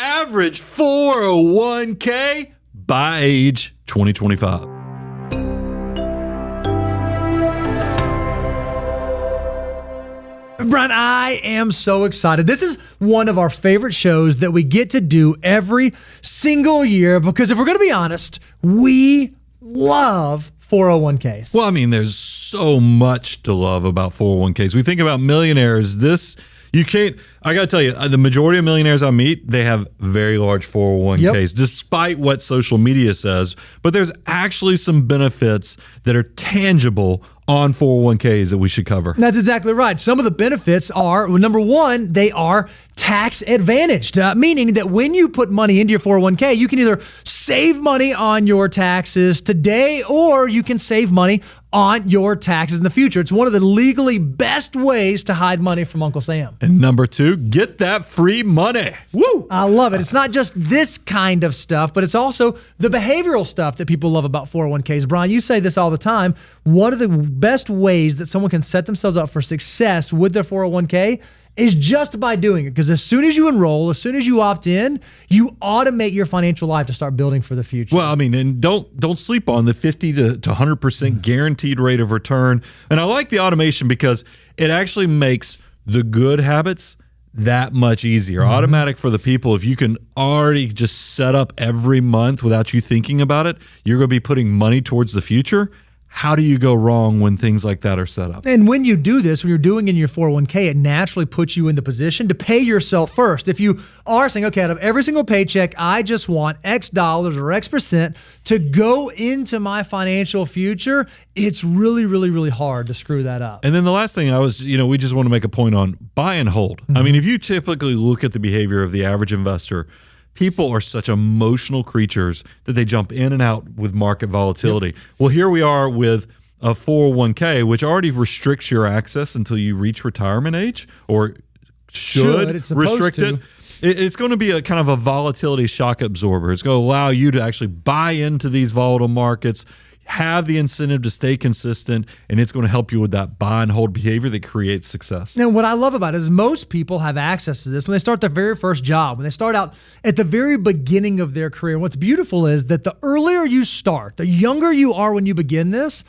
average 401k by age 2025. Brian, I am so excited. This is one of our favorite shows that we get to do every single year because if we're going to be honest, we love 401ks. Well, I mean, there's so much to love about 401ks. We think about millionaires. I got to tell you, the majority of millionaires I meet, they have very large 401ks, despite what social media says. But there's actually some benefits that are tangible on 401ks that we should cover. That's exactly right. Some of the benefits are, well, number one, they are tax advantaged, meaning that when you put money into your 401k, you can either save money on your taxes today or you can save money on your taxes in the future. It's one of the legally best ways to hide money from Uncle Sam. And number two, get that free money. Woo! I love it. It's not just this kind of stuff, but it's also the behavioral stuff that people love about 401ks. Brian, you say this all the time. One of the best ways that someone can set themselves up for success with their 401k is just by doing it. Because as soon as you enroll, as soon as you opt in, you automate your financial life to start building for the future. Well, I mean, and don't sleep on the 50 to 100% guaranteed rate of return. And I like the automation because it actually makes the good habits that much easier. Automatic for the people. If you can already just set up every month without you thinking about it, you're going to be putting money towards the future. How do you go wrong when things like that are set up? And when you do this, when you're doing it in your 401k, it naturally puts you in the position to pay yourself first. If you are saying, okay, out of every single paycheck, I just want X dollars or X percent to go into my financial future, it's really, really, really hard to screw that up. And then the last thing we just want to make a point on buy and hold. I mean, if you typically look at the behavior of the average investor, people are such emotional creatures that they jump in and out with market volatility. Well, here we are with a 401k, which already restricts your access until you reach retirement age, or should restrict it. It's going to be a kind of a volatility shock absorber. It's going to allow you to actually buy into these volatile markets, have the incentive to stay consistent, and it's going to help you with that buy and hold behavior that creates success. And what I love about it is most people have access to this when they start their very first job, when they start out at the very beginning of their career. What's beautiful is that the earlier you start, the younger you are when you begin this,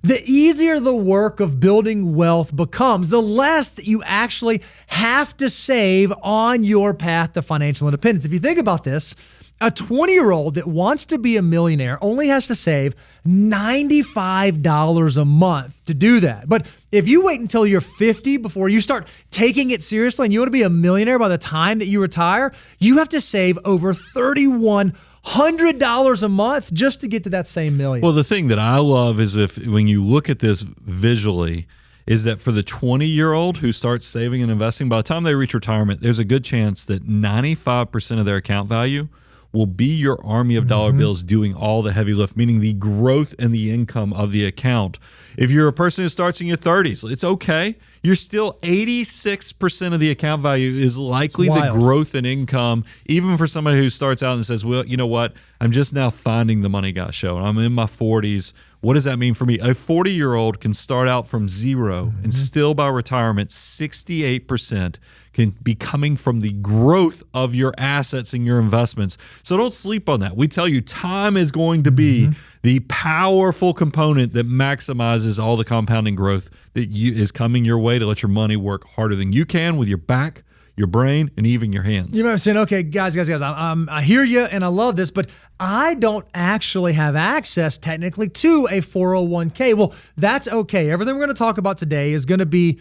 the easier the work of building wealth becomes, the less that you actually have to save on your path to financial independence. If you think about this, a 20-year-old that wants to be a millionaire only has to save $95 a month to do that. But if you wait until you're 50 before you start taking it seriously and you want to be a millionaire by the time that you retire, you have to save over $3,100 a month just to get to that same million. Well, the thing that I love is when you look at this visually, is that for the 20-year-old who starts saving and investing, by the time they reach retirement, there's a good chance that 95% of their account value will be your army of dollar bills doing all the heavy lift, meaning the growth and the income of the account. If you're a person who starts in your 30s, it's okay. You're still 86% of the account value is likely the growth in income, even for somebody who starts out and says, well, you know what? I'm just now finding the money got show. I'm in my 40s. What does that mean for me? A 40-year-old can start out from zero and still by retirement, 68% can be coming from the growth of your assets and your investments. So don't sleep on that. We tell you time is going to be the powerful component that maximizes all the compounding growth that is coming your way to let your money work harder than you can with your back, your brain, and even your hands. You might be saying, okay, guys, I hear you and I love this, but I don't actually have access technically to a 401k. Well, that's okay. Everything we're going to talk about today is going to be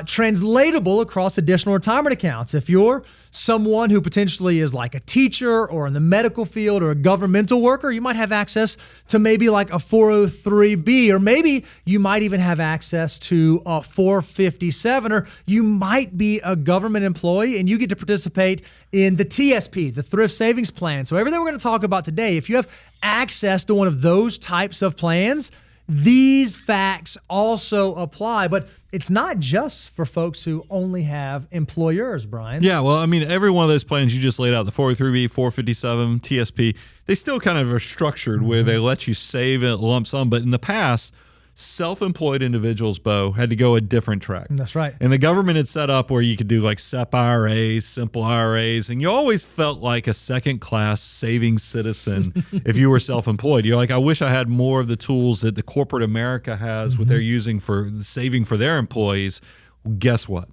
translatable across additional retirement accounts. If you're someone who potentially is like a teacher or in the medical field or a governmental worker, you might have access to maybe like a 403b, or maybe you might even have access to a 457, or you might be a government employee and you get to participate in the TSP, the Thrift Savings Plan. So everything we're going to talk about today, if you have access to one of those types of plans, these facts also apply, but it's not just for folks who only have employers, Brian. Yeah, well, I mean, every one of those plans you just laid out, the 403b, 457, TSP, they still kind of are structured where they let you save a lump sum. But in the past, self-employed individuals, Bo, had to go a different track. That's right. And the government had set up where you could do like SEP IRAs, simple IRAs, and you always felt like a second-class savings citizen if you were self-employed. You're like, I wish I had more of the tools that the corporate America has, what they're using for saving for their employees. Well, guess what?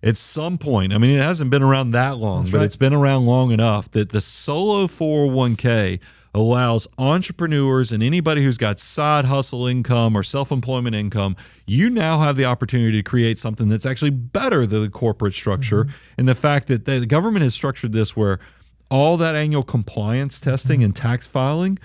At some point, I mean, it hasn't been around that long, but it's been around long enough that the solo 401k allows entrepreneurs and anybody who's got side hustle income or self-employment income, you now have the opportunity to create something that's actually better than the corporate structure. And the fact that the government has structured this where all that annual compliance testing and tax filing,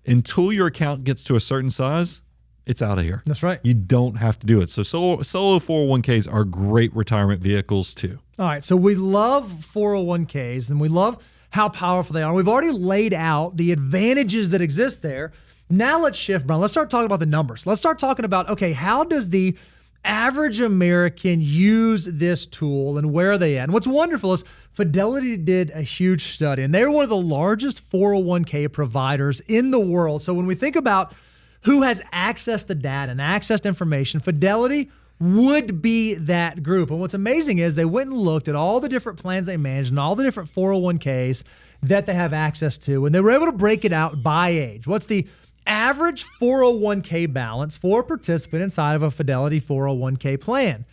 until your account gets to a certain size, it's out of here. That's right. You don't have to do it. So solo 401ks are great retirement vehicles too. All right. So we love 401ks and we love how powerful they are. We've already laid out the advantages that exist there. Now let's shift, Brian. Let's start talking about the numbers. Let's start talking about, okay, how does the average American use this tool and where are they at? And what's wonderful is Fidelity did a huge study, and they're one of the largest 401k providers in the world. So when we think about who has access to data and access to information, Fidelity would be that group. And what's amazing is they went and looked at all the different plans they manage and all the different 401ks that they have access to, and they were able to break it out by age. What's the average 401k balance for a participant inside of a Fidelity 401k plan?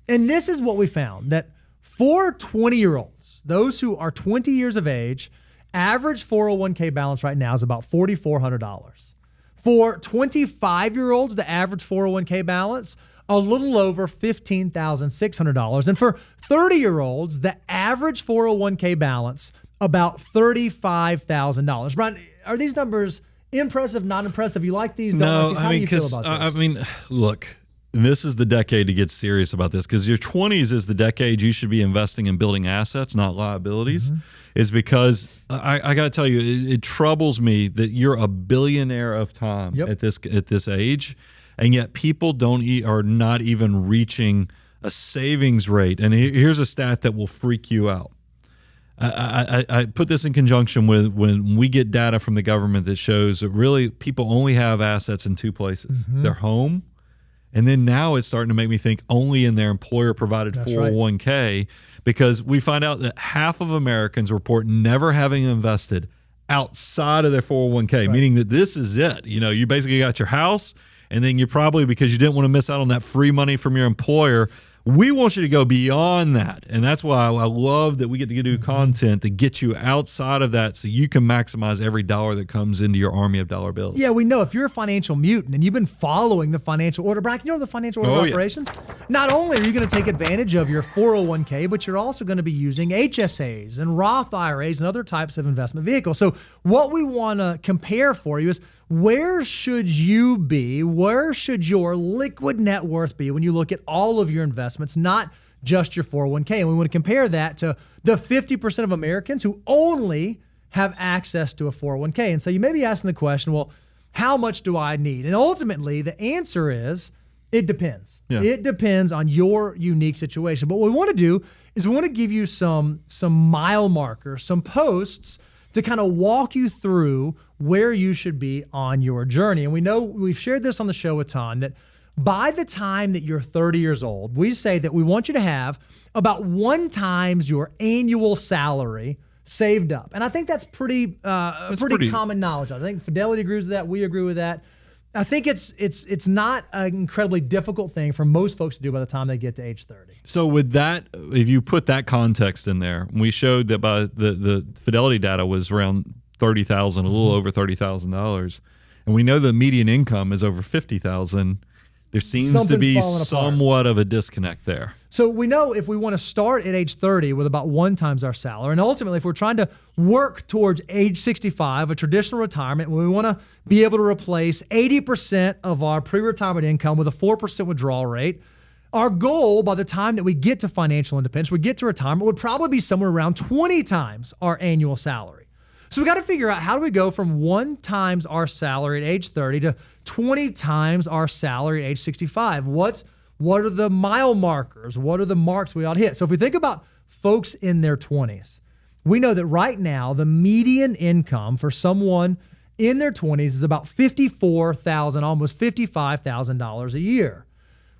And this is what we found, that for 20-year-olds, those who are 20 years of age, average 401k balance right now is about $4,400. For 25-year-olds, the average 401k balance, a little over $15,600. And for 30-year-olds, the average 401k balance, about $35,000. Brian, are these numbers impressive, not impressive? You like these? No, like these? How do you feel about this? I mean, look, this is the decade to get serious about this, because your 20s is the decade you should be investing in building assets, not liabilities. Is because I got to tell you, it troubles me that you're a billionaire of time at this age, and yet people are not even reaching a savings rate. And here's a stat that will freak you out. I put this in conjunction with when we get data from the government that shows that really people only have assets in two places: their home, and then now it's starting to make me think only in their employer-provided 401k, because we find out that half of Americans report never having invested outside of their 401k, meaning that this is it. You know, you basically got your house, and then you probably, because you didn't want to miss out on that free money from your employer, we want you to go beyond that. And that's why I love that we get to do content to get you outside of that so you can maximize every dollar that comes into your army of dollar bills. Yeah, we know if you're a financial mutant and you've been following the financial order, Brian, you know the financial order of operations? Not only are you going to take advantage of your 401k, but you're also going to be using HSAs and Roth IRAs and other types of investment vehicles. So what we want to compare for you is, where should you be? Where should your liquid net worth be when you look at all of your investments, not just your 401k? And we want to compare that to the 50% of Americans who only have access to a 401k. And so you may be asking the question, well, how much do I need? And ultimately, the answer is, it depends. Yeah. It depends on your unique situation. But what we want to do is we want to give you some mile markers, some posts to kind of walk you through where you should be on your journey. And we know we've shared this on the show a ton, that by the time that you're 30 years old, we say that we want you to have about 1 times your annual salary saved up. And I think that's pretty common knowledge. I think Fidelity agrees with that. We agree with that. I think it's not an incredibly difficult thing for most folks to do by the time they get to age 30. So with that, if you put that context in there, we showed that by the Fidelity data was around $30,000, a little over $30,000, and we know the median income is over $50,000. There seems to be somewhat of a disconnect there. So we know if we want to start at age 30 with about 1 times our salary, and ultimately if we're trying to work towards age 65, a traditional retirement, when we want to be able to replace 80% of our pre-retirement income with a 4% withdrawal rate, our goal by the time that we get to financial independence, we get to retirement, would probably be somewhere around 20 times our annual salary. So we got to figure out, how do we go from 1 times our salary at age 30 to 20 times our salary at age 65? What are the mile markers? What are the marks we ought to hit? So if we think about folks in their 20s, we know that right now the median income for someone in their 20s is about $54,000, almost $55,000 a year.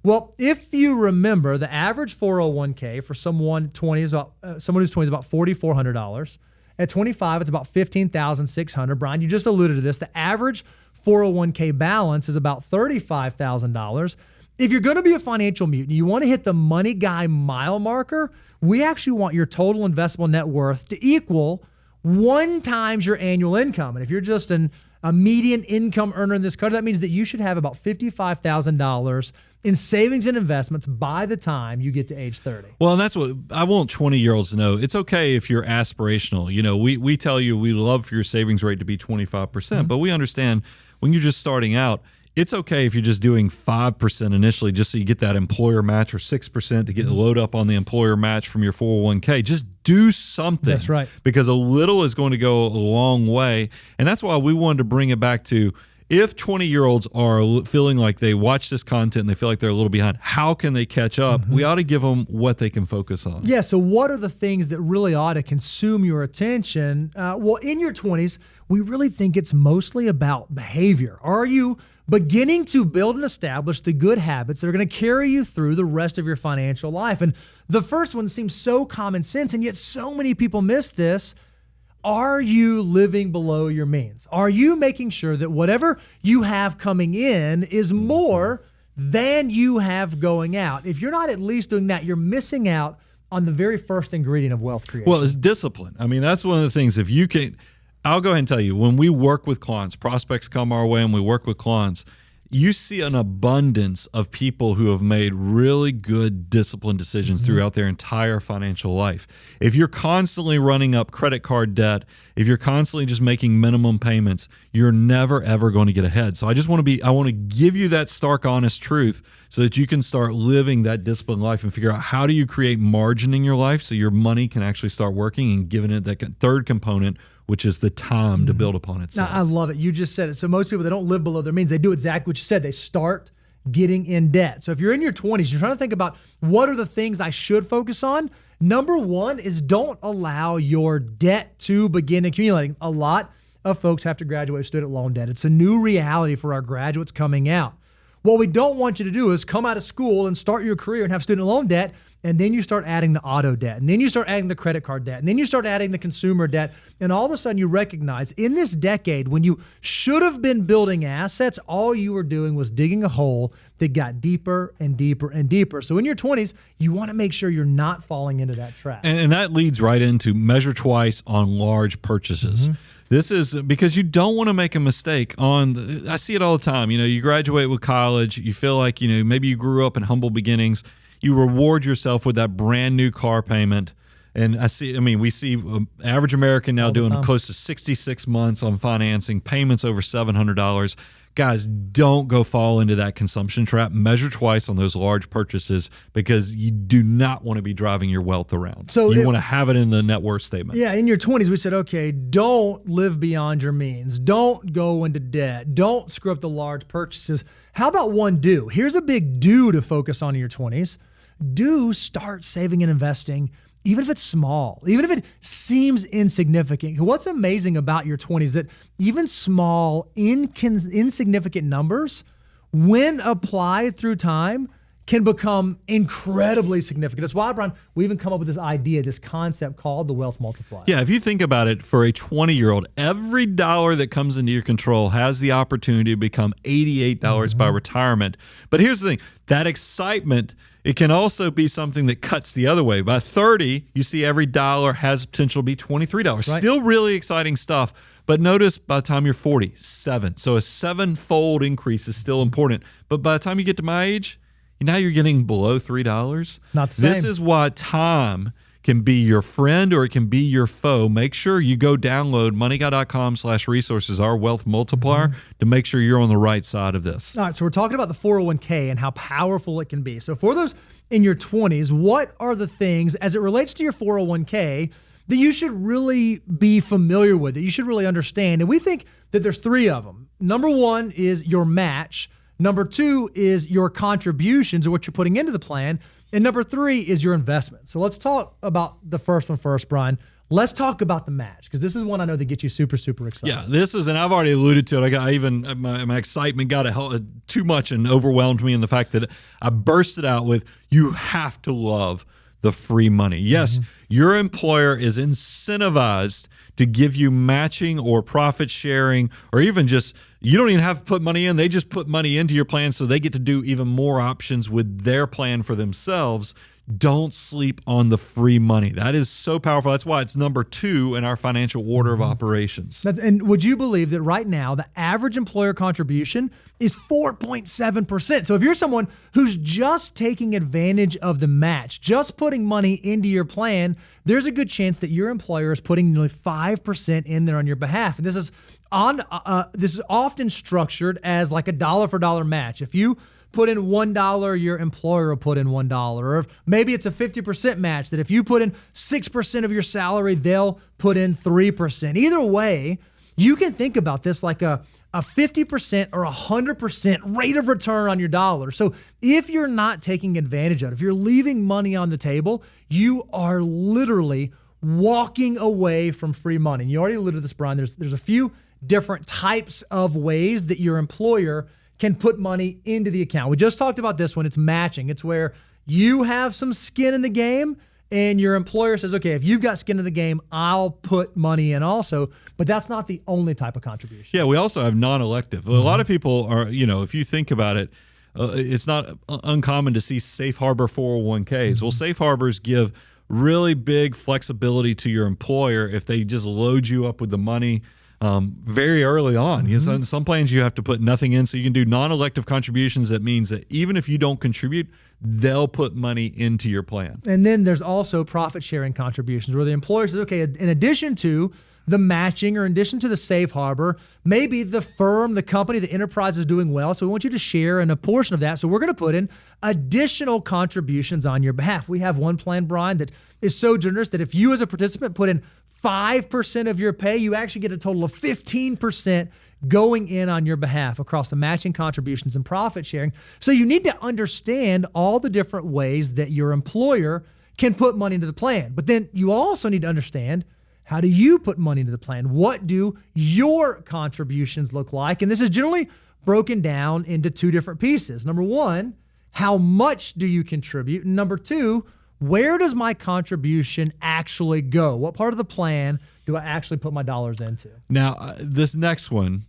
Well, if you remember, the average 401k for someone who's 20 is about $4,400. At 25, it's about $15,600. Brian, you just alluded to this. The average 401k balance is about $35,000. If you're going to be a financial mutant, you want to hit the money guy mile marker, we actually want your total investable net worth to equal 1 times your annual income. And if you're just a median income earner in this country, that means that you should have about $55,000 in savings and investments by the time you get to age 30. Well, and that's what I want 20-year-olds to know. It's okay if you're aspirational. You know, we tell you we love for your savings rate to be 25%, but we understand when you're just starting out, it's okay if you're just doing 5% initially just so you get that employer match, or 6% to get load up on the employer match from your 401k. Just do something. That's right. Because a little is going to go a long way. And that's why we wanted to bring it back to, if 20-year-olds are feeling like they watch this content and they feel like they're a little behind, how can they catch up? We ought to give them what they can focus on. Yeah, so what are the things that really ought to consume your attention? Well, in your 20s, we really think it's mostly about behavior. Are you beginning to build and establish the good habits that are going to carry you through the rest of your financial life? And the first one seems so common sense, and yet so many people miss this. Are you living below your means? Are you making sure that whatever you have coming in is more than you have going out? If you're not at least doing that, you're missing out on the very first ingredient of wealth creation. Well, it's discipline. I mean, that's one of the things. If you can, I'll go ahead and tell you, when we work with clients, prospects come our way and we work with clients, you see an abundance of people who have made really good disciplined decisions throughout their entire financial life. If you're constantly running up credit card debt, if you're constantly just making minimum payments, you're never, ever going to get ahead. So I want to give you that stark, honest truth so that you can start living that disciplined life and figure out, how do you create margin in your life so your money can actually start working, and giving it that third component, which is the time to build upon itself. Now, I love it. You just said it. So most people, they don't live below their means. They do exactly what you said. They start getting in debt. So if you're in your 20s, you're trying to think about, what are the things I should focus on? Number one is, don't allow your debt to begin accumulating. A lot of folks have to graduate with student loan debt. It's a new reality for our graduates coming out. What we don't want you to do is come out of school and start your career and have student loan debt, and then you start adding the auto debt, and then you start adding the credit card debt, and then you start adding the consumer debt, and all of a sudden you recognize, in this decade, when you should have been building assets, all you were doing was digging a hole that got deeper and deeper and deeper. So in your 20s, you want to make sure you're not falling into that trap. And that leads right into measure twice on large purchases. This is because you don't want to make a mistake on, I see it all the time. You know, you graduate with college, you feel like, you know, maybe you grew up in humble beginnings. You reward yourself with that brand new car payment. And we see average American now doing close to 66 months on financing, payments over $700. Guys, don't go fall into that consumption trap. Measure twice on those large purchases, because you do not want to be driving your wealth around. So you want to have it in the net worth statement. Yeah, in your 20s, we said, okay, don't live beyond your means. Don't go into debt. Don't screw up the large purchases. How about one do? Here's a big do to focus on in your 20s. Do start saving and investing, even if it's small, even if it seems insignificant. What's amazing about your 20s, that even small, insignificant numbers, when applied through time, can become incredibly significant. That's why, Brian, we even come up with this idea, this concept called the wealth multiplier. Yeah, if you think about it, for a 20-year-old, every dollar that comes into your control has the opportunity to become $88 by retirement. But here's the thing, that excitement, it can also be something that cuts the other way. By 30, you see every dollar has potential to be $23. Right. Still really exciting stuff. But notice, by the time you're 40, 7. So a 7-fold increase is still important. But by the time you get to my age, now you're getting below $3. It's not the same. This is why time can be your friend or it can be your foe. Make sure you go download moneyguy.com/resources, our wealth multiplier, to make sure you're on the right side of this. All right, so we're talking about the 401k and how powerful it can be. So for those in your 20s, what are the things, as it relates to your 401k, that you should really be familiar with, that you should really understand? And we think that there's 3 of them. Number 1 is your match. Number 2 is your contributions, or what you're putting into the plan. And number 3 is your investment. So let's talk about the first one first, Brian. Let's talk about the match, because this is one I know that gets you super, super excited. Yeah, this is, and I've already alluded to it. My excitement got too much and overwhelmed me in the fact that I bursted out with, you have to love the free money. Yes, your employer is incentivized to give you matching or profit sharing, or even just, you don't even have to put money in. They just put money into your plan so they get to do even more options with their plan for themselves. Don't sleep on the free money. That is so powerful. That's why it's number 2 in our financial order of operations. And would you believe that right now the average employer contribution is 4.7%? So if you're someone who's just taking advantage of the match, just putting money into your plan, there's a good chance that your employer is putting nearly 5% in there on your behalf. And this is often structured as like a dollar for dollar match. If you put in $1, your employer will put in $1. Or maybe it's a 50% match that if you put in 6% of your salary, they'll put in 3%. Either way, you can think about this like a 50% or 100% rate of return on your dollar. So if you're not taking advantage of it, if you're leaving money on the table, you are literally walking away from free money. And you already alluded to this, Brian. There's a few different types of ways that your employer can put money into the account. We just talked about this one. It's matching. It's where you have some skin in the game and your employer says, okay, if you've got skin in the game, I'll put money in also. But that's not the only type of contribution. Yeah, we also have non-elective. A lot of people are, if you think about it, it's not uncommon to see safe harbor 401ks. Well, safe harbors give really big flexibility to your employer if they just load you up with the money very early on. Some plans you have to put nothing in, so you can do non-elective contributions. That means that even if you don't contribute, they'll put money into your plan. And then there's also profit sharing contributions where the employer says, okay, in addition to the matching or in addition to the safe harbor, maybe the firm, the company, the enterprise is doing well, so we want you to share in a portion of that. So we're going to put in additional contributions on your behalf. We have one plan, Brian, that is so generous that if you as a participant put in 5% of your pay, you actually get a total of 15% going in on your behalf across the matching contributions and profit sharing. So you need to understand all the different ways that your employer can put money into the plan. But then you also need to understand, how do you put money into the plan? What do your contributions look like? And this is generally broken down into 2 different pieces. Number 1, how much do you contribute? And number 2, where does my contribution actually go? What part of the plan do I actually put my dollars into? Now, this next one,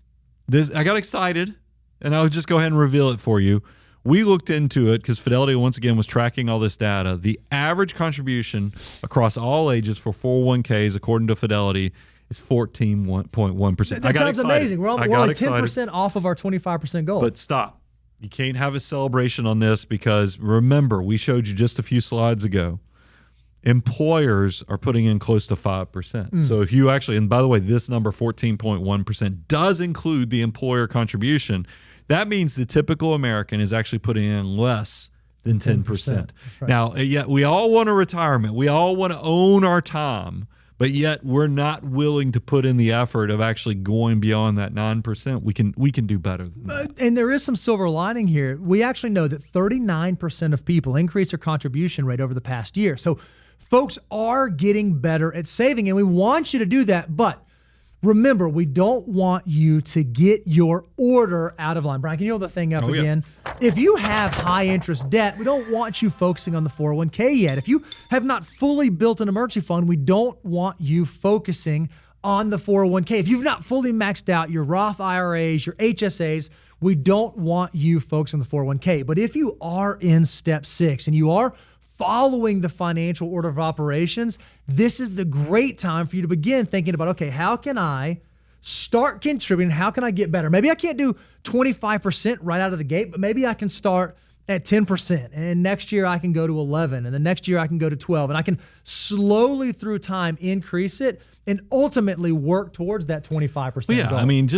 I got excited, and I'll just go ahead and reveal it for you. We looked into it because Fidelity, once again, was tracking all this data. The average contribution across all ages for 401ks, according to Fidelity, is 14.1%. That sounds amazing. We're only 10% off of our 25% goal. But stop. You can't have a celebration on this because, remember, we showed you just a few slides ago, employers are putting in close to 5%. So if you actually, and by the way, this number 14.1% does include the employer contribution. That means the typical American is actually putting in less than 10%. Right. Now, yet we all want a retirement. We all want to own our time. But yet we're not willing to put in the effort of actually going beyond that 9%. We can do better than that. And there is some silver lining here. We actually know that 39% of people increase their contribution rate over the past year. So folks are getting better at saving, and we want you to do that. But remember, we don't want you to get your order out of line. Brian, can you hold the thing up again? Yeah. If you have high interest debt, we don't want you focusing on the 401k yet. If you have not fully built an emergency fund, we don't want you focusing on the 401k. If you've not fully maxed out your Roth IRAs, your HSAs, we don't want you focusing on the 401k. But if you are in step 6 and you are following the financial order of operations, this is the great time for you to begin thinking about, okay, how can I start contributing? How can I get better? Maybe I can't do 25% right out of the gate, but maybe I can start at 10%. And next year I can go to 11. And the next year I can go to 12. And I can slowly through time increase it and ultimately work towards that 25% well, yeah, goal. I mean,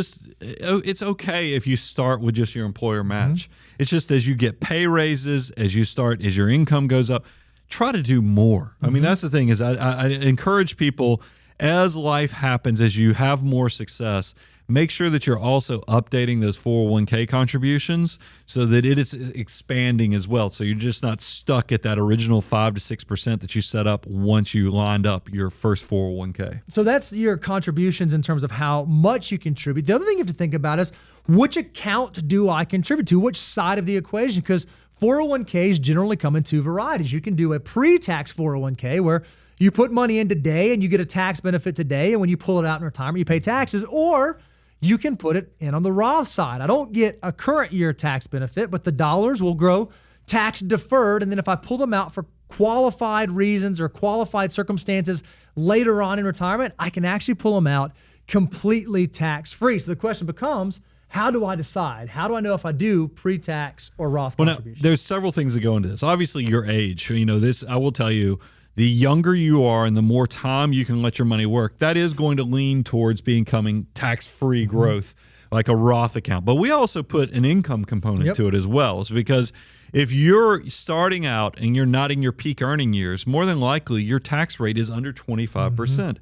it's okay if you start with just your employer match. It's just as you get pay raises, as your income goes up, try to do more. I mean, that's the thing is I encourage people, as life happens, as you have more success, make sure that you're also updating those 401k contributions so that it is expanding as well. So you're just not stuck at that original 5 to 6% that you set up once you lined up your first 401k. So that's your contributions in terms of how much you contribute. The other thing you have to think about is, which account do I contribute to? Which side of the equation? Because 401ks generally come in two varieties. You can do a pre-tax 401k where you put money in today and you get a tax benefit today, and when you pull it out in retirement, you pay taxes. Or you can put it in on the Roth side. I don't get a current year tax benefit, but the dollars will grow tax deferred. And then if I pull them out for qualified reasons or qualified circumstances later on in retirement, I can actually pull them out completely tax-free. So the question becomes, how do I decide? How do I know if I do pre-tax or Roth contributions? Now, there's several things that go into this. Obviously, your age. This I will tell you, the younger you are and the more time you can let your money work, that is going to lean towards becoming tax-free growth, like a Roth account. But we also put an income component to it as well. It's because if you're starting out and you're not in your peak earning years, more than likely your tax rate is under 25%.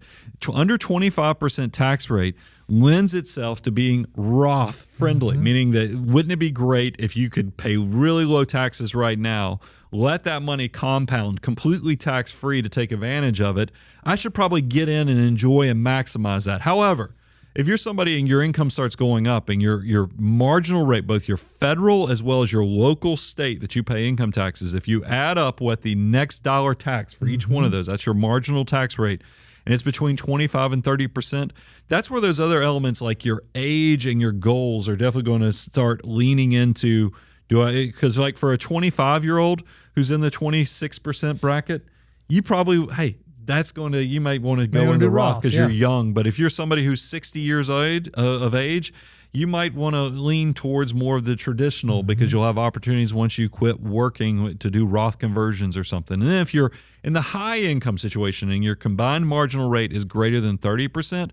Under 25% tax rate lends itself to being Roth friendly, meaning that wouldn't it be great if you could pay really low taxes right now, let that money compound completely tax free to take advantage of it? I should probably get in and enjoy and maximize that. However, if you're somebody and your income starts going up and your marginal rate, both your federal as well as your local state that you pay income taxes, if you add up what the next dollar tax for each one of those, that's your marginal tax rate, and it's between 25 and 30%, that's where those other elements like your age and your goals are definitely going to start leaning into. Because like for a 25-year-old who's in the 26% bracket, you probably, you might want to go into Roth because you're young. But if you're somebody who's 60 years of age, you might want to lean towards more of the traditional because you'll have opportunities once you quit working to do Roth conversions or something. And then if you're in the high income situation and your combined marginal rate is greater than 30%,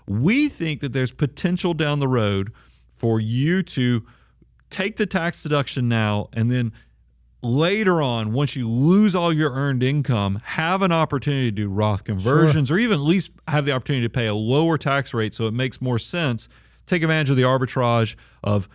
we think that there's potential down the road for you to take the tax deduction now and then later on, once you lose all your earned income, have an opportunity to do Roth conversions or even at least have the opportunity to pay a lower tax rate so it makes more sense. Take advantage of the arbitrage of,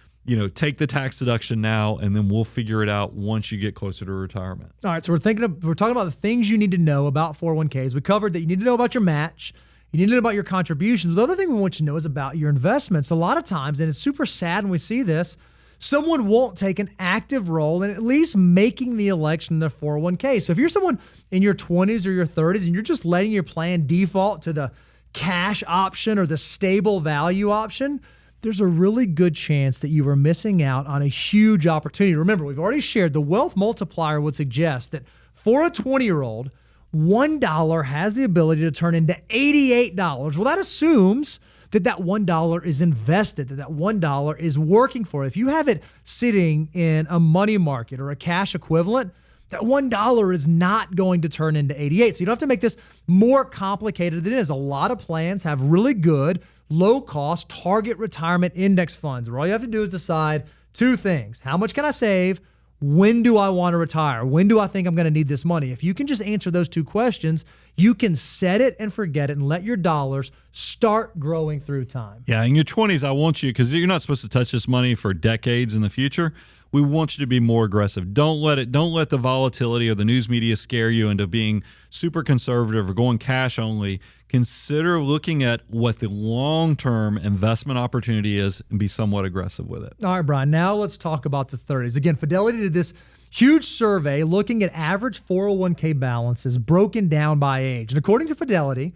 take the tax deduction now and then we'll figure it out once you get closer to retirement. All right, so we're talking about the things you need to know about 401ks. We covered that you need to know about your match. You need to know about your contributions. The other thing we want you to know is about your investments. A lot of times, and it's super sad when we see this, someone won't take an active role in at least making the election in their 401k. So if you're someone in your 20s or your 30s and you're just letting your plan default to the cash option or the stable value option, there's a really good chance that you are missing out on a huge opportunity. Remember, we've already shared the wealth multiplier would suggest that for a 20-year-old, $1 has the ability to turn into $88. Well, that assumes that $1 is invested, that $1 is working for it. If you have it sitting in a money market or a cash equivalent, that $1 is not going to turn into 88. So you don't have to make this more complicated than it is. A lot of plans have really good, low-cost target retirement index funds where all you have to do is decide two things. How much can I save? When do I want to retire? When do I think I'm going to need this money? If you can just answer those two questions, you can set it and forget it and let your dollars start growing through time. Yeah, in your 20s, I want you, because you're not supposed to touch this money for decades in the future. We want you to be more aggressive. Don't let the volatility or the news media scare you into being super conservative or going cash only. Consider looking at what the long-term investment opportunity is and be somewhat aggressive with it. All right, Brian, now let's talk about the 30s. Again, Fidelity did this huge survey looking at average 401k balances broken down by age. And according to Fidelity,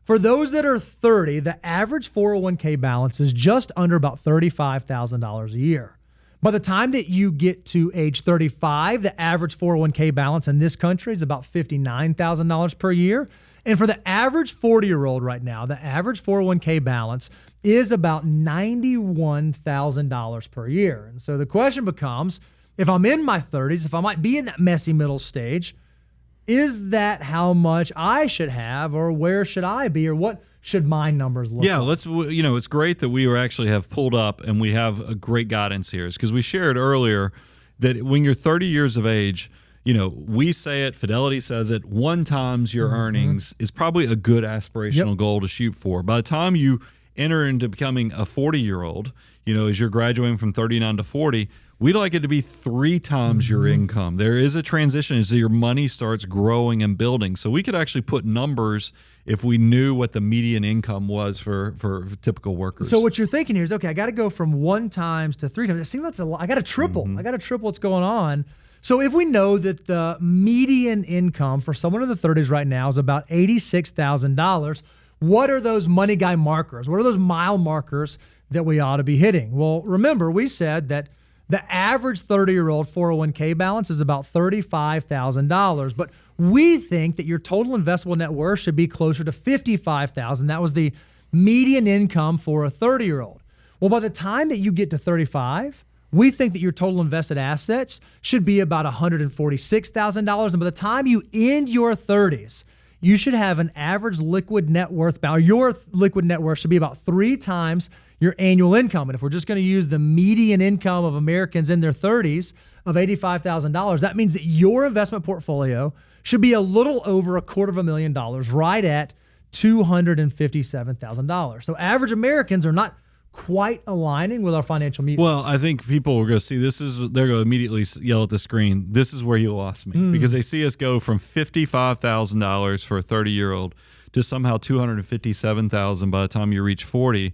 for those that are 30, the average 401k balance is just under about $35,000 a year. By the time that you get to age 35, the average 401k balance in this country is about $59,000 per year. And for the average 40-year-old right now, the average 401k balance is about $91,000 per year. And so the question becomes, if I'm in my 30s, if I might be in that messy middle stage, is that how much I should have, or where should I be, or what should my numbers look like? It's great that we actually have pulled up and we have a great guidance here, because we shared earlier that when you're 30 years of age, we say it, Fidelity says it, 1 times your earnings is probably a good aspirational goal to shoot for. By the time you enter into becoming a 40-year-old, as you're graduating from 39 to 40, we'd like it to be 3 times your income. There is a transition as your money starts growing and building. So we could actually put numbers if we knew what the median income was for typical workers. So what you're thinking here is, okay, I got to go from 1 times to 3 times. It seems that's a lot. I got to triple. I got to triple what's going on. So if we know that the median income for someone in the 30s right now is about $86,000, what are those money guy markers? What are those mile markers that we ought to be hitting? Well, remember, we said that the average 30-year-old 401k balance is about $35,000, but we think that your total investable net worth should be closer to $55,000. That was the median income for a 30-year-old. Well, by the time that you get to 35, we think that your total invested assets should be about $146,000. And by the time you end your 30s, you should have an average liquid net worth balance. Your liquid net worth should be about 3 times your annual income. And if we're just going to use the median income of Americans in their 30s of $85,000, that means that your investment portfolio should be a little over $250,000, right at $257,000. So average Americans are not quite aligning with our financial mutants. Well, I think people are going to see they're going to immediately yell at the screen, this is where you lost me. Because they see us go from $55,000 for a 30-year-old to somehow $257,000 by the time you reach 40.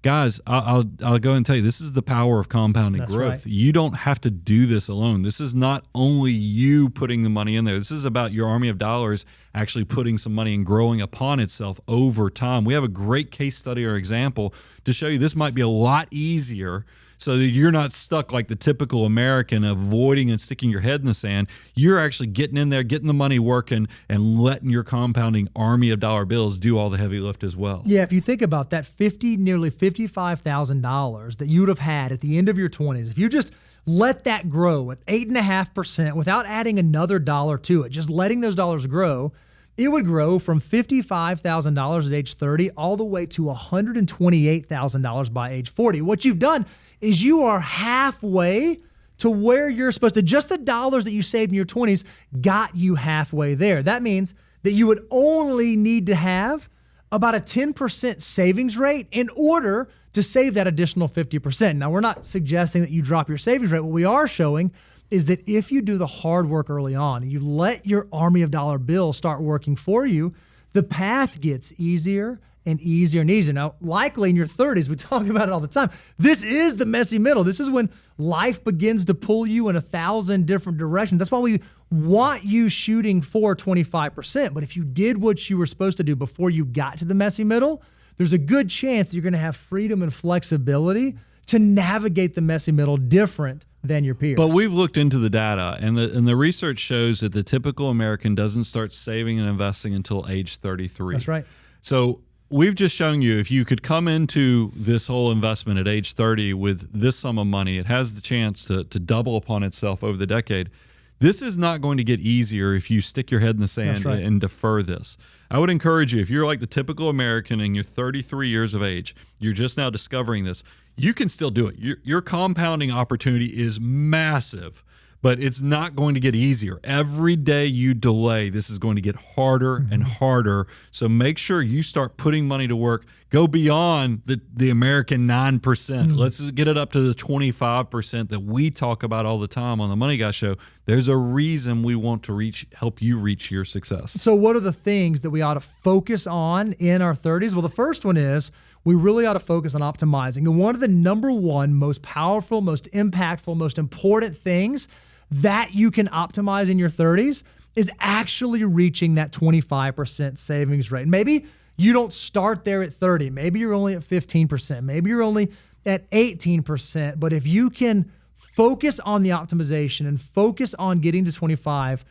Guys, I'll go and tell you, this is the power of compounding growth. Right. You don't have to do this alone. This is not only you putting the money in there. This is about your army of dollars actually putting some money and growing upon itself over time. We have a great case study or example to show you this might be a lot easier so that you're not stuck like the typical American avoiding and sticking your head in the sand. You're actually getting in there, getting the money working, and letting your compounding army of dollar bills do all the heavy lift as well. Yeah, if you think about that nearly $55,000 that you would have had at the end of your 20s, if you just let that grow at 8.5% without adding another dollar to it, just letting those dollars grow, it would grow from $55,000 at age 30 all the way to $128,000 by age 40. What you've done is you are halfway to where you're supposed to. Just the dollars that you saved in your 20s got you halfway there. That means that you would only need to have about a 10% savings rate in order to save that additional 50%. Now, we're not suggesting that you drop your savings rate. What we are showing is that if you do the hard work early on and you let your army of dollar bills start working for you, the path gets easier and easier and easier. Now, likely in your 30s, we talk about it all the time. This is the messy middle. This is when life begins to pull you in 1,000 different directions. That's why we want you shooting for 25%. But if you did what you were supposed to do before you got to the messy middle, there's a good chance that you're going to have freedom and flexibility to navigate the messy middle different than your peers. But we've looked into the data, and the research shows that the typical American doesn't start saving and investing until age 33. That's right. So we've just shown you if you could come into this whole investment at age 30 with this sum of money, it has the chance to double upon itself over the decade. This is not going to get easier if you stick your head in the sand and defer this. I would encourage you, if you're like the typical American and you're 33 years of age, you're just now discovering this, you can still do it. Your compounding opportunity is massive, but it's not going to get easier. Every day you delay, this is going to get harder and harder. So make sure you start putting money to work. Go beyond the American 9%. Let's get it up to the 25% that we talk about all the time on the Money Guy Show. There's a reason we want to help you reach your success. So what are the things that we ought to focus on in our 30s? Well, the first one is we really ought to focus on optimizing. And one of the number one most powerful, most impactful, most important things that you can optimize in your 30s is actually reaching that 25% savings rate. Maybe you don't start there at 30. Maybe you're only at 15%. Maybe you're only at 18%. But if you can focus on the optimization and focus on getting to 25%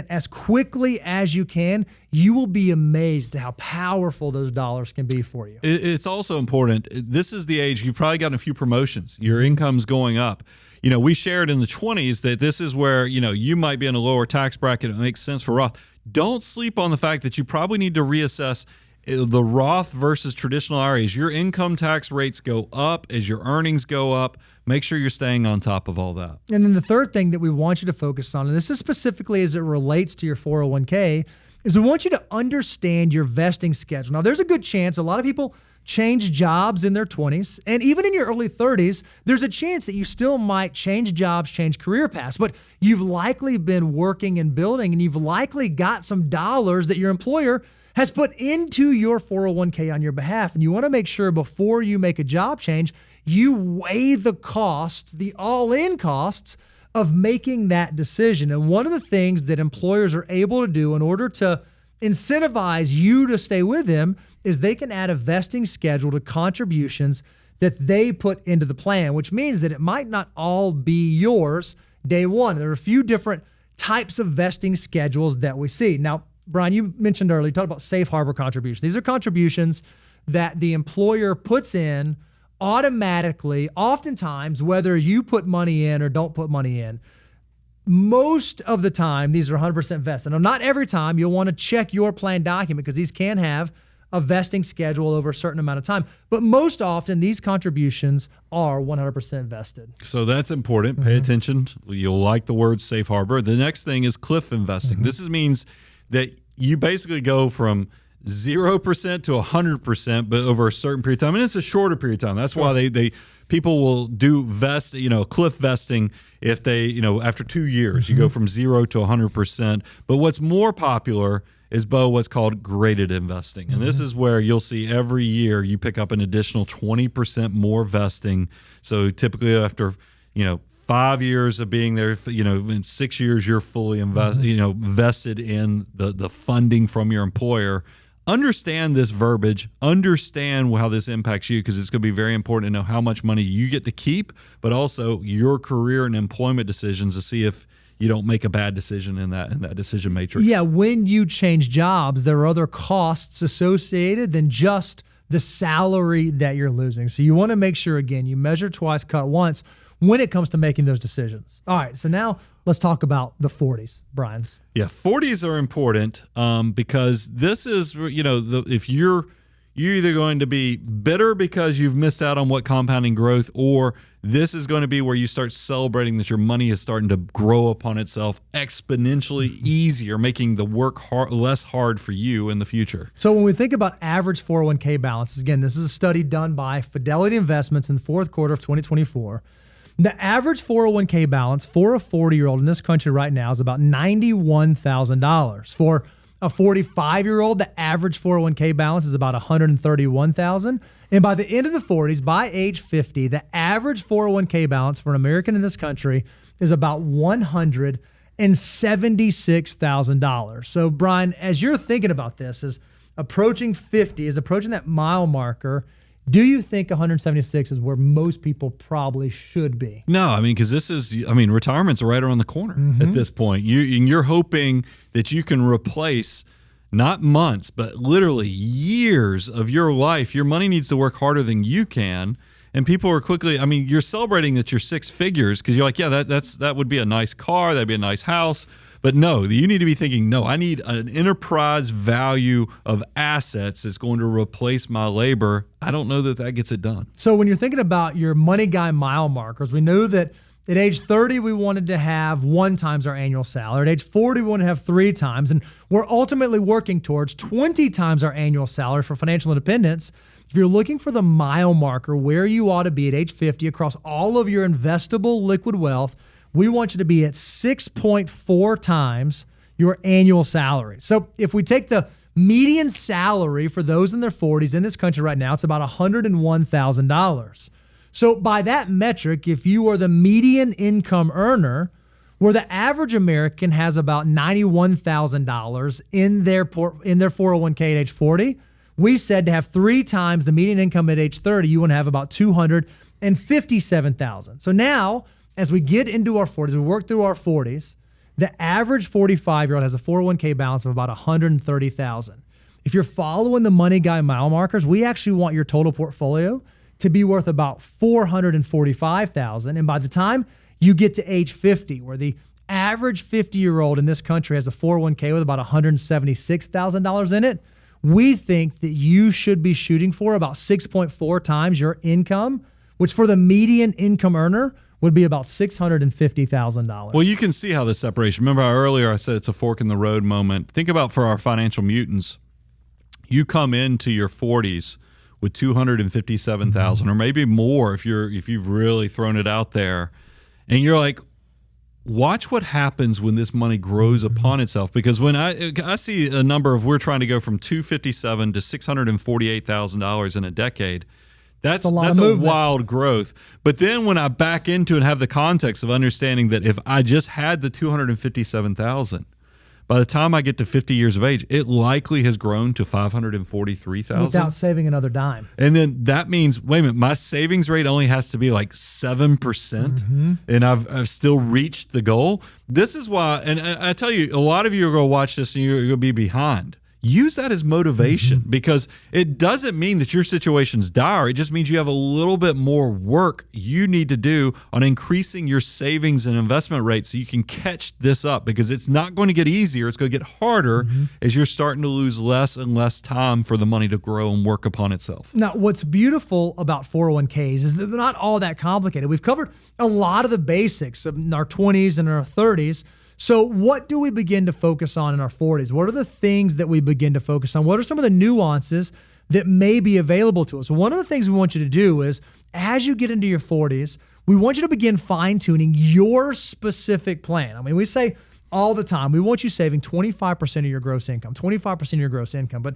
as quickly as you can, you will be amazed at how powerful those dollars can be for you. It's also important. This is the age you've probably gotten a few promotions. Your income's going up. We shared in the 20s that this is where, you might be in a lower tax bracket. It makes sense for Roth. Don't sleep on the fact that you probably need to reassess the Roth versus traditional IRAs. Your income tax rates go up as your earnings go up. Make sure you're staying on top of all that. And then the third thing that we want you to focus on, and this is specifically as it relates to your 401k, is we want you to understand your vesting schedule. Now, there's a good chance a lot of people change jobs in their 20s, and even in your early 30s, there's a chance that you still might change jobs, change career paths, but you've likely been working and building, and you've likely got some dollars that your employer has put into your 401k on your behalf. And you want to make sure before you make a job change, you weigh the costs, the all-in costs of making that decision. And one of the things that employers are able to do in order to incentivize you to stay with them is they can add a vesting schedule to contributions that they put into the plan, which means that it might not all be yours day one. There are a few different types of vesting schedules that we see. Now, Brian, you mentioned earlier, you talked about safe harbor contributions. These are contributions that the employer puts in automatically, oftentimes, whether you put money in or don't put money in. Most of the time, these are 100% vested. Now, not every time. You'll want to check your plan document because these can have a vesting schedule over a certain amount of time. But most often, these contributions are 100% vested. So that's important. Pay attention. You'll like the word safe harbor. The next thing is cliff investing. This means that you basically go from 0% to 100%, but over a certain period of time. And it's a shorter period of time. That's why people will do cliff vesting if they, after 2 years, you go from 0 to 100%. But what's more popular is, Bo, what's called graded investing. And this is where you'll see every year you pick up an additional 20% more vesting. So typically after, 5 years of being there, in 6 years, you're fully vested in the funding from your employer. Understand this verbiage, understand how this impacts you, because it's going to be very important to know how much money you get to keep, but also your career and employment decisions to see if you don't make a bad decision in that decision matrix. Yeah, when you change jobs, there are other costs associated than just the salary that you're losing. So you want to make sure, again, you measure twice, cut once when it comes to making those decisions. All right, so now let's talk about the 40s, Brian. Yeah, 40s are important because this is, if you're either going to be bitter because you've missed out on what compounding growth, or this is going to be where you start celebrating that your money is starting to grow upon itself exponentially easier, making the work less hard for you in the future. So when we think about average 401k balances, again, this is a study done by Fidelity Investments in the fourth quarter of 2024. The average 401k balance for a 40-year-old in this country right now is about $91,000. For a 45-year-old, the average 401k balance is about $131,000. And by the end of the 40s, by age 50, the average 401k balance for an American in this country is about $176,000. So, Brian, as you're thinking about this, as approaching 50, as approaching that mile marker, do you think 176 is where most people probably should be? No, because retirement's right around the corner at this point. You're hoping that you can replace not months, but literally years of your life. Your money needs to work harder than you can. And people are quickly, you're celebrating that you're six figures because you're like, yeah, that would be a nice car, that'd be a nice house. But no, you need to be thinking, no, I need an enterprise value of assets that's going to replace my labor. I don't know that gets it done. So when you're thinking about your money guy mile markers, we know that at age 30, we wanted to have 1 times our annual salary. At age 40, we want to have 3 times. And we're ultimately working towards 20 times our annual salary for financial independence. If you're looking for the mile marker where you ought to be at age 50 across all of your investable liquid wealth, we want you to be at 6.4 times your annual salary. So if we take the median salary for those in their 40s in this country right now, it's about $101,000. So by that metric, if you are the median income earner, where the average American has about $91,000 in their 401k at age 40, we said to have 3 times the median income at age 30, you want to have about $257,000. So now, as we get into our 40s, we work through our 40s, the average 45-year-old has a 401k balance of about $130,000. If you're following the money guy mile markers, we actually want your total portfolio to be worth about $445,000. And by the time you get to age 50, where the average 50-year-old in this country has a 401k with about $176,000 in it, we think that you should be shooting for about 6.4 times your income, which for the median income earner would be about $650,000. Well, you can see how this separation. Remember how earlier I said it's a fork in the road moment. Think about for our financial mutants, you come into your 40s with 257,000 or maybe more if you've really thrown it out there, and you're like, watch what happens when this money grows upon itself. Because when I see a number of, we're trying to go from 257 to $648,000 in a decade, that's a wild growth. But then when I back into and have the context of understanding that if I just had the 257,000, by the time I get to 50 years of age, it likely has grown to 543,000 without saving another dime. And then that means, wait a minute, my savings rate only has to be like 7%, and I've still reached the goal. This is why, and I tell you, a lot of you are going to watch this and you're going to be behind. Use that as motivation, because it doesn't mean that your situation's dire. It just means you have a little bit more work you need to do on increasing your savings and investment rate so you can catch this up, because it's not going to get easier. It's going to get harder as you're starting to lose less and less time for the money to grow and work upon itself. Now, what's beautiful about 401ks is that they're not all that complicated. We've covered a lot of the basics in our 20s and our 30s. So what do we begin to focus on in our 40s? What are the things that we begin to focus on? What are some of the nuances that may be available to us? One of the things we want you to do is, as you get into your 40s, we want you to begin fine-tuning your specific plan. I mean, we say all the time, we want you saving 25% of your gross income, 25% of your gross income. But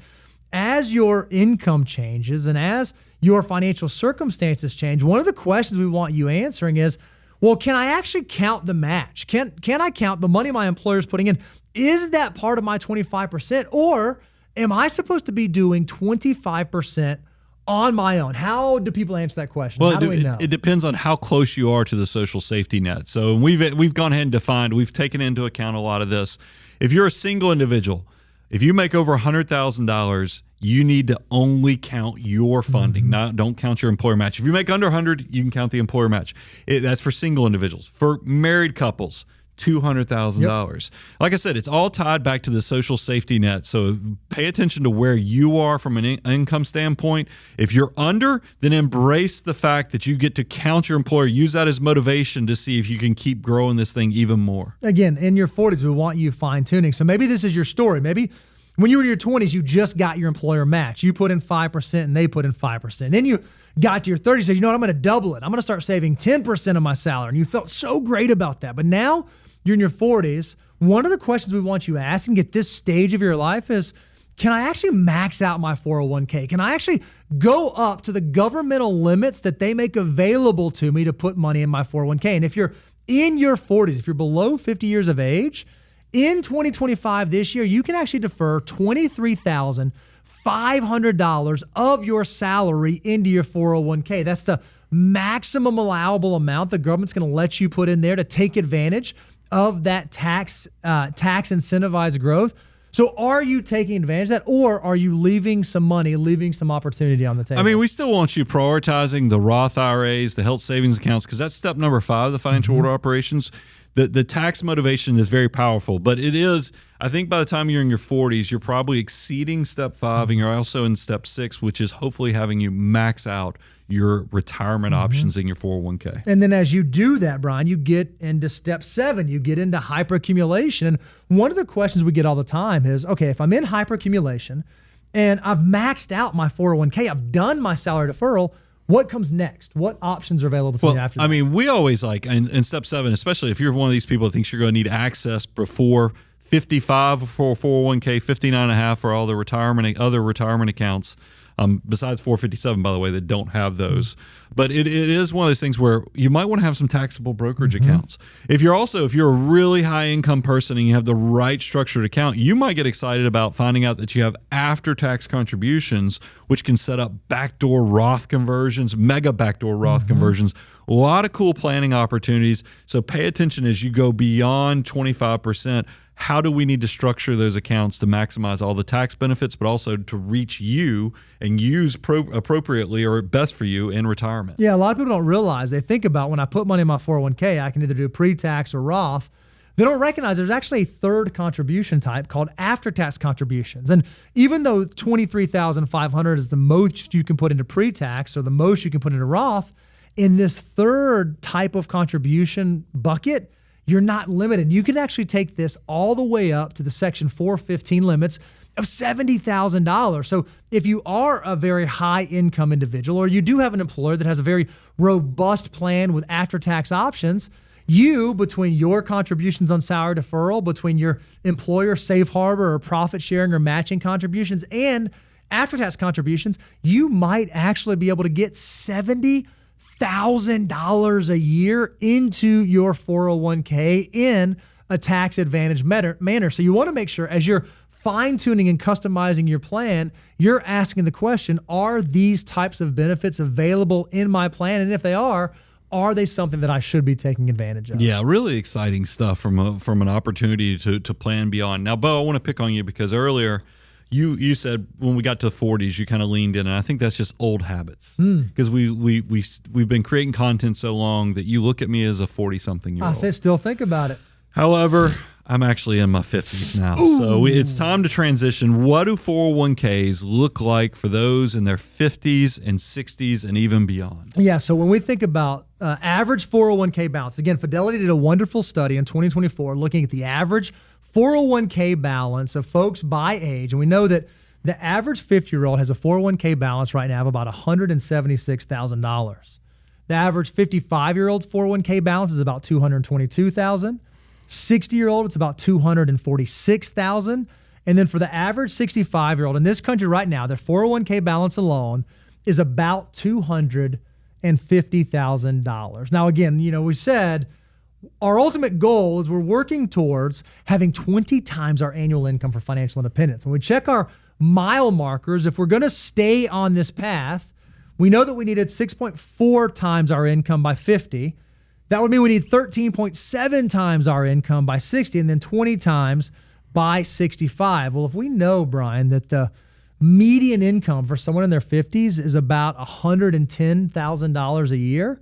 as your income changes and as your financial circumstances change, one of the questions we want you answering is, well, can I actually count the match? Can I count the money my employer's putting in? Is that part of my 25%? Or am I supposed to be doing 25% on my own? How do people answer that question? Well, how do we know? It depends on how close you are to the social safety net. So we've gone ahead and defined, we've taken into account a lot of this. If you're a single individual, if you make over $100,000, you need to only count your funding. Don't count your employer match. If you make under 100, you can count the employer match. That's for single individuals. For married couples, $200,000. Like I said, it's all tied back to the social safety net. So pay attention to where you are from an income standpoint. If you're under, then embrace the fact that you get to count your employer. Use that as motivation to see if you can keep growing this thing even more. Again, in your 40s, we want you fine-tuning. So maybe this is your story. Maybe when you were in your 20s, you just got your employer match. You put in 5% and they put in 5%. Then you got to your 30s, said, you know what, I'm going to double it. I'm going to start saving 10% of my salary. And you felt so great about that. But now you're in your 40s. One of the questions we want you asking at this stage of your life is, can I actually max out my 401k? Can I actually go up to the governmental limits that they make available to me to put money in my 401k? And if you're in your 40s, if you're below 50 years of age, in 2025 this year, you can actually defer $23,500 of your salary into your 401k. That's the maximum allowable amount the government's going to let you put in there to take advantage of that tax incentivized growth. So are you taking advantage of that, or are you leaving some money, leaving some opportunity on the table? I mean, we still want you prioritizing the Roth IRAs, the health savings accounts, because that's step number 5 of the financial order operations. The tax motivation is very powerful, but it is, I think by the time you're in your 40s, you're probably exceeding step 5, and you're also in step 6, which is hopefully having you max out your retirement options in your 401k. And then as you do that, Brian, you get into step 7, you get into hyperaccumulation. And one of the questions we get all the time is, okay, if I'm in hyperaccumulation and I've maxed out my 401k, I've done my salary deferral, what comes next? What options are available to me after that? I mean, we always like, in step 7, especially if you're one of these people that thinks you're going to need access before 55 for 401k, 59.5 for all the other retirement accounts, besides 457, by the way, that don't have those. But it is one of those things where you might want to have some taxable brokerage accounts. If you're a really high income person and you have the right structured account, you might get excited about finding out that you have after-tax contributions, which can set up backdoor Roth conversions, mega backdoor Roth conversions. A lot of cool planning opportunities. So pay attention as you go beyond 25%. How do we need to structure those accounts to maximize all the tax benefits, but also to reach you and use appropriately or best for you in retirement? Yeah, a lot of people don't realize. They think about, when I put money in my 401k, I can either do pre-tax or Roth. They don't recognize there's actually a third contribution type called after-tax contributions. And even though $23,500 is the most you can put into pre-tax or the most you can put into Roth, in this third type of contribution bucket, you're not limited. You can actually take this all the way up to the Section 415 limits of $70,000. So if you are a very high income individual, or you do have an employer that has a very robust plan with after-tax options, you, between your contributions on salary deferral, between your employer safe harbor or profit sharing or matching contributions and after-tax contributions, you might actually be able to get $70,000 a year into your 401k in a tax advantage manner. So you want to make sure as you're fine-tuning and customizing your plan, you're asking the question, are these types of benefits available in my plan? And if they are they something that I should be taking advantage of? Yeah, really exciting stuff from an opportunity to plan beyond. Now, Bo, I want to pick on you because earlier you said when we got to the 40s, you kind of leaned in, and I think that's just old habits. Because we've been creating content so long that you look at me as a 40-something-year-old. I still think about it. However, I'm actually in my 50s now. Ooh. So it's time to transition. What do 401ks look like for those in their 50s and 60s and even beyond? Yeah, so when we think about average 401k balance, again, Fidelity did a wonderful study in 2024 looking at the average 401k balance of folks by age. And we know that the average 50-year-old has a 401k balance right now of about $176,000. The average 55-year-old's 401k balance is about $222,000. 60-year-old, it's about $246,000. And then for the average 65-year-old in this country right now, their 401k balance alone is about $250,000. Now, again, we said our ultimate goal is we're working towards having 20 times our annual income for financial independence. When we check our mile markers, if we're going to stay on this path, we know that we needed 6.4 times our income by 50. That would mean we need 13.7 times our income by 60 and then 20 times by 65. Well, if we know, Brian, that the median income for someone in their 50s is about $110,000 a year,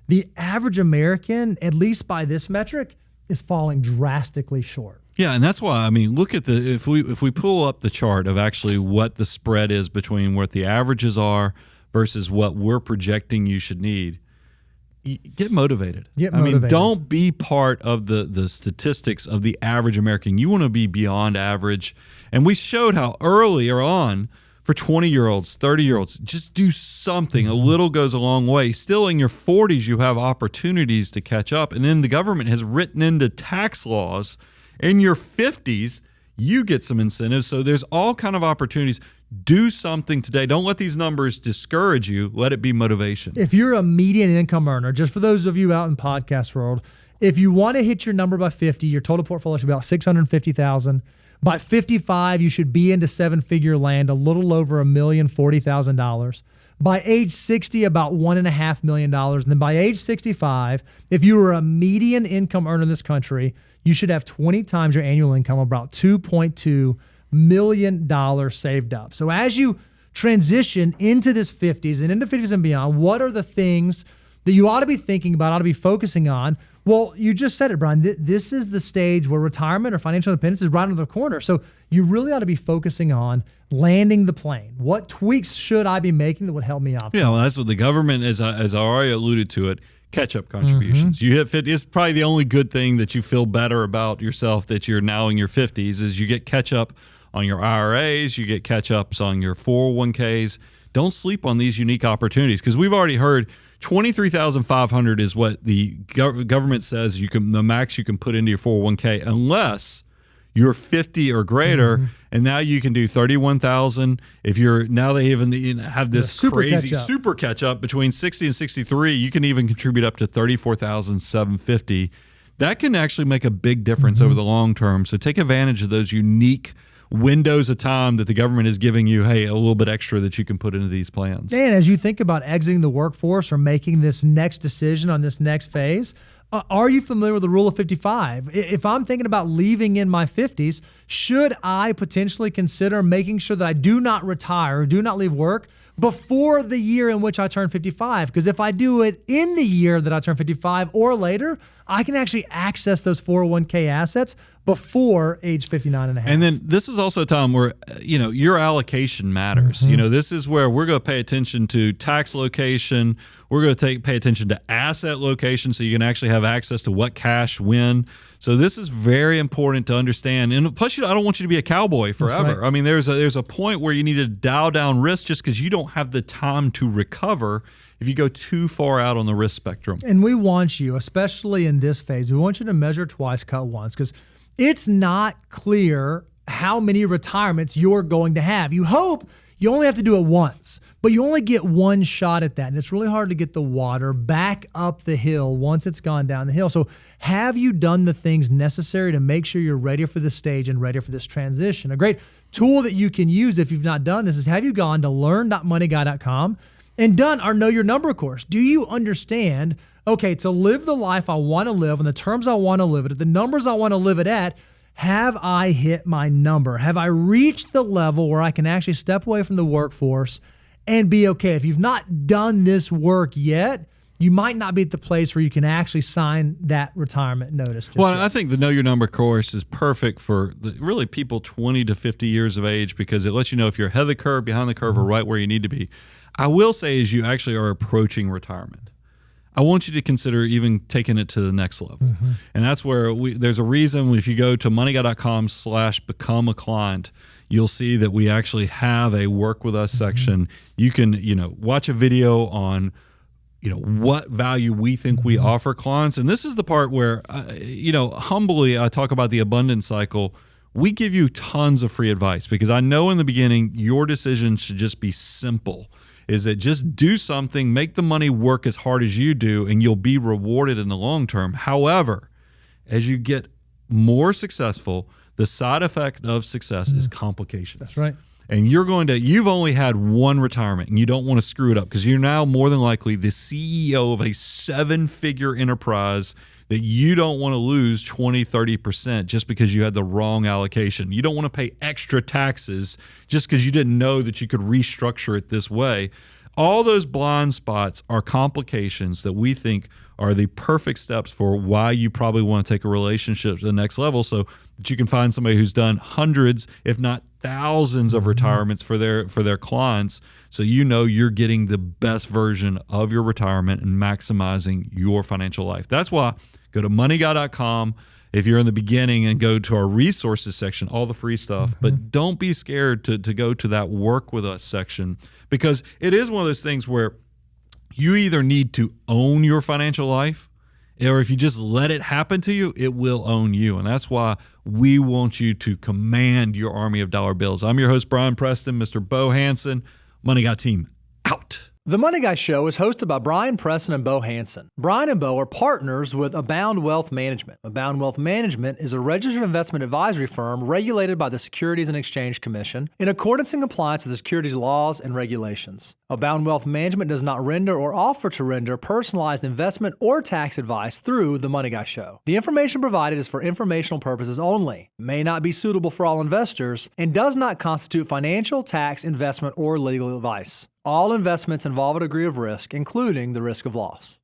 the average American, at least by this metric, is falling drastically short. Yeah, and that's why, look at if we pull up the chart of actually what the spread is between what the averages are versus what we're projecting you should need. Get motivated. Don't be part of the statistics of the average American. You want to be beyond average. And we showed how earlier on for 20-year-olds, 30-year-olds, just do something. A little goes a long way. Still in your 40s, you have opportunities to catch up. And then the government has written into tax laws in your 50s, you get some incentives. So there's all kind of opportunities. Do something today. Don't let these numbers discourage you. Let it be motivation. If you're a median income earner, just for those of you out in podcast world, if you want to hit your number by 50, your total portfolio should be about $650,000. By 55, you should be into seven-figure land, a little over $1,040,000. By age 60, about $1.5 million. And then by age 65, if you were a median income earner in this country, you should have 20 times your annual income, about $2.2 million saved up. So as you transition into this 50s and into 50s and beyond, what are the things that you ought to be thinking about, ought to be focusing on? Well, you just said it, Brian. This is the stage where retirement or financial independence is right around the corner. So you really ought to be focusing on landing the plane. What tweaks should I be making that would help me optimize? Yeah, well, that's what the government, as I already alluded to it, catch-up contributions. You hit 50. It's probably the only good thing that you feel better about yourself that you're now in your 50s is you get catch-up on your IRAs, you get catch-ups on your 401ks. Don't sleep on these unique opportunities because we've already heard $23,500 is what the government says the max you can put into your 401k unless you're 50 or greater, and now you can do 31,000. If you're now they even have this crazy super catch up between 60 and 63, you can even contribute up to 34,750. That can actually make a big difference over the long term. So take advantage of those unique windows of time that the government is giving you, a little bit extra that you can put into these plans. And as you think about exiting the workforce or making this next decision on this next phase, are you familiar with the rule of 55? If I'm thinking about leaving in my 50s, should I potentially consider making sure that I do not retire or do not leave work before the year in which I turn 55? Because if I do it in the year that I turn 55 or later, I can actually access those 401k assets before age 59 and a half. And then this is also a time where, your allocation matters. This is where we're going to pay attention to tax location. We're going to pay attention to asset location so you can actually have access to what cash when. So this is very important to understand. And plus, I don't want you to be a cowboy forever. Right. I mean, there's a point where you need to dial down risk just because you don't have the time to recover if you go too far out on the risk spectrum. And we want you, especially in this phase, we want you to measure twice, cut once, because it's not clear how many retirements you're going to have. You hope you only have to do it once, but you only get one shot at that. And it's really hard to get the water back up the hill once it's gone down the hill. So have you done the things necessary to make sure you're ready for this stage and ready for this transition? A great tool that you can use if you've not done this is, have you gone to learn.moneyguy.com and done our Know Your Number course? Do you understand, okay, to live the life I want to live on the terms I want to live it, at the numbers I want to live it at, have I hit my number? Have I reached the level where I can actually step away from the workforce and be okay? If you've not done this work yet, you might not be at the place where you can actually sign that retirement notice. I think the Know Your Number course is perfect for really people 20 to 50 years of age because it lets you know if you're ahead of the curve, behind the curve, or right where you need to be. I will say as you actually are approaching retirement, I want you to consider even taking it to the next level. And that's where there's a reason if you go to moneyguy.com/become a client, you'll see that we actually have a work with us section. You can, watch a video on, what value we think we offer clients. And this is the part where, humbly, I talk about the abundance cycle. We give you tons of free advice because I know in the beginning, your decision should just be simple. Is that just do something, make the money work as hard as you do, and you'll be rewarded in the long term. However, as you get more successful, the side effect of success is complications. That's right. And you've only had one retirement and you don't want to screw it up because you're now more than likely the CEO of a 7-figure enterprise that you don't want to lose 20, 30% just because you had the wrong allocation. You don't want to pay extra taxes just because you didn't know that you could restructure it this way. All those blind spots are complications that we think are the perfect steps for why you probably want to take a relationship to the next level so that you can find somebody who's done hundreds, if not thousands of retirements for their clients. So you're getting the best version of your retirement and maximizing your financial life. That's why go to moneyguy.com if you're in the beginning and go to our resources section, all the free stuff. But don't be scared to go to that work with us section because it is one of those things where you either need to own your financial life or if you just let it happen to you, it will own you. And that's why we want you to command your army of dollar bills. I'm your host, Brian Preston, Mr. Bo Hansen. Money Guy team out. The Money Guy Show is hosted by Brian Preston and Bo Hansen. Brian and Bo are partners with Abound Wealth Management. Abound Wealth Management is a registered investment advisory firm regulated by the Securities and Exchange Commission in accordance and compliance with the securities laws and regulations. Abound Wealth Management does not render or offer to render personalized investment or tax advice through The Money Guy Show. The information provided is for informational purposes only, may not be suitable for all investors, and does not constitute financial, tax, investment, or legal advice. All investments involve a degree of risk, including the risk of loss.